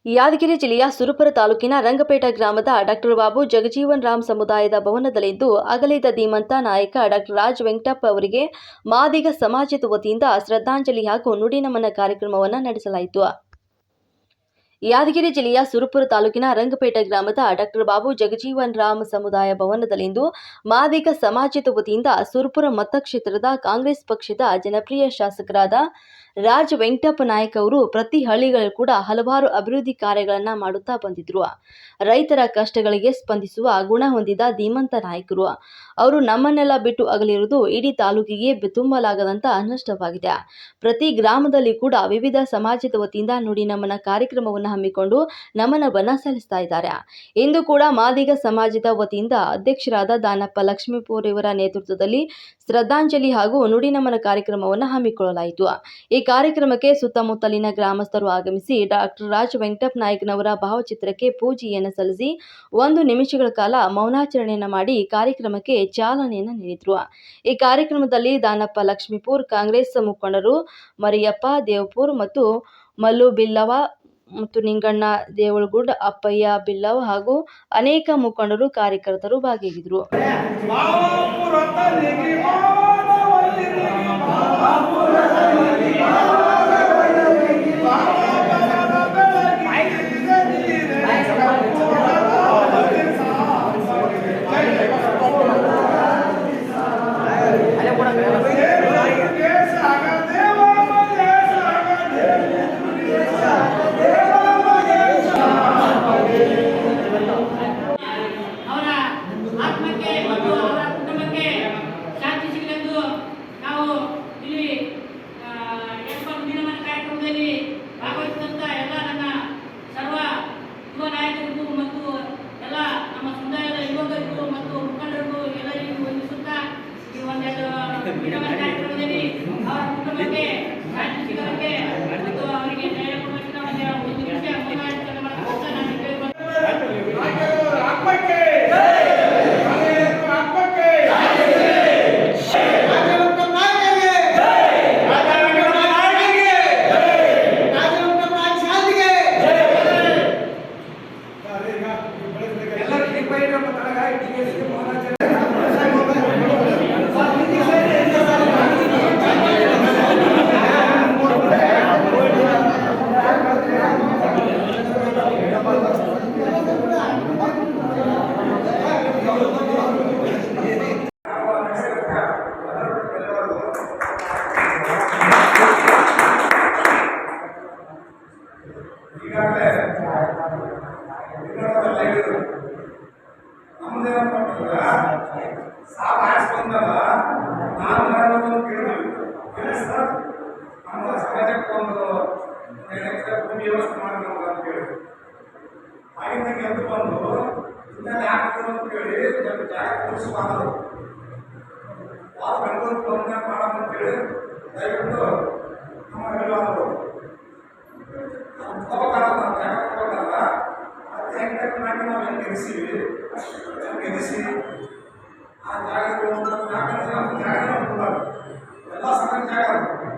ಯಾದಗಿರಿ ಜಿಲ್ಲೆಯ ಸುರಪುರ ತಾಲೂಕಿನ ರಂಗಪೇಟ ಗ್ರಾಮದ ಡಾಕ್ಟರ್ ಬಾಬು ಜಗಜೀವನ್ ರಾಮ್ ಸಮುದಾಯದ ಭವನದಲ್ಲಿಂದು ಅಗಲಿದ ಧೀಮಂತ ನಾಯಕ ಡಾಕ್ಟರ್ ರಾಜ್ ವೆಂಕಟಪ್ಪ ಅವರಿಗೆ ಮಾದಿಗ ಸಮಾಜದ ವತಿಯಿಂದ ಶ್ರದ್ಧಾಂಜಲಿ ಹಾಗೂ ನುಡಿನಮನ ಕಾರ್ಯಕ್ರಮವನ್ನು ನಡೆಸಲಾಯಿತು. ಯಾದಗಿರಿ ಜಿಲ್ಲೆಯ ಸುರಪುರ ತಾಲೂಕಿನ ರಂಗಪೇಟ ಗ್ರಾಮದ ಡಾಕ್ಟರ್ ಬಾಬು ಜಗಜೀವನ್ ರಾಮ್ ಸಮುದಾಯ ಭವನದಲ್ಲಿಂದು ಮಾದಿಗ ಸಮಾಜದ ವತಿಯಿಂದ ಸುರಪುರ ಮತಕ್ಷೇತ್ರದ ಕಾಂಗ್ರೆಸ್ ಪಕ್ಷದ ಜನಪ್ರಿಯ ಶಾಸಕರಾದ ರಾಜ್ ವೆಂಕಟಪ್ಪ ನಾಯಕ್ ಅವರು ಪ್ರತಿ ಹಳ್ಳಿಗಳು ಕೂಡ ಹಲವಾರು ಅಭಿವೃದ್ಧಿ ಕಾರ್ಯಗಳನ್ನು ಮಾಡುತ್ತಾ ಬಂದಿದ್ರು. ರೈತರ ಕಷ್ಟಗಳಿಗೆ ಸ್ಪಂದಿಸುವ ಗುಣ ಹೊಂದಿದ ಧೀಮಂತ ನಾಯಕರು. ಅವರು ನಮ್ಮನ್ನೆಲ್ಲ ಬಿಟ್ಟು ಅಗಲಿರುವುದು ಇಡೀ ತಾಲೂಕಿಗೆ ತುಂಬಲಾಗದಂತ ನಷ್ಟವಾಗಿದೆ. ಪ್ರತಿ ಗ್ರಾಮದಲ್ಲಿ ಕೂಡ ವಿವಿಧ ಸಮಾಜದ ವತಿಯಿಂದ ನುಡಿ ನಮನ ಕಾರ್ಯಕ್ರಮವನ್ನು ಹಮ್ಮಿಕೊಂಡು ನಮನವನ್ನ ಸಲ್ಲಿಸ್ತಾ ಇದ್ದಾರೆ. ಇಂದು ಕೂಡ ಮಾದಿಗ ಸಮಾಜದ ವತಿಯಿಂದ ಅಧ್ಯಕ್ಷರಾದ ದಾನಪ್ಪ ಲಕ್ಷ್ಮೀಪುರ ಇವರ ನೇತೃತ್ವದಲ್ಲಿ ಶ್ರದ್ಧಾಂಜಲಿ ಹಾಗೂ ನುಡಿ ನಮನ ಕಾರ್ಯಕ್ರಮವನ್ನು ಹಮ್ಮಿಕೊಳ್ಳಲಾಯಿತು. ಈ ಕಾರ್ಯಕ್ರಮಕ್ಕೆ ಸುತ್ತಮುತ್ತಲಿನ ಗ್ರಾಮಸ್ಥರು ಆಗಮಿಸಿ ಡಾಕ್ಟರ್ ರಾಜ್ ವೆಂಕಟಪ್ಪ ನಾಯಕನವರ ಭಾವಚಿತ್ರಕ್ಕೆ ಪೂಜೆಯನ್ನು ಸಲ್ಲಿಸಿ 1 ನಿಮಿಷಗಳ ಕಾಲ ಮೌನಾಚರಣೆಯನ್ನು ಮಾಡಿ ಕಾರ್ಯಕ್ರಮಕ್ಕೆ ಚಾಲನೆಯನ್ನು ನೀಡಿದರು. ಈ ಕಾರ್ಯಕ್ರಮದಲ್ಲಿ ದಾನಪ್ಪ ಲಕ್ಷ್ಮೀಪುರ್, ಕಾಂಗ್ರೆಸ್ ಮುಖಂಡರು ಮರಿಯಪ್ಪ ದೇವಪುರ್ ಮತ್ತು ಮಲ್ಲು ಬಿಲ್ಲವ ಮತ್ತು ನಿಂಗಣ್ಣ ದೇವಳಗುಡ್, ಅಪ್ಪಯ್ಯ ಬಿಲ್ಲವ ಹಾಗೂ ಅನೇಕ ಮುಖಂಡರು ಕಾರ್ಯಕರ್ತರು ಭಾಗಿಯಾಗಿದ್ದರು. ಗೆಲ್ಲಿಸಿ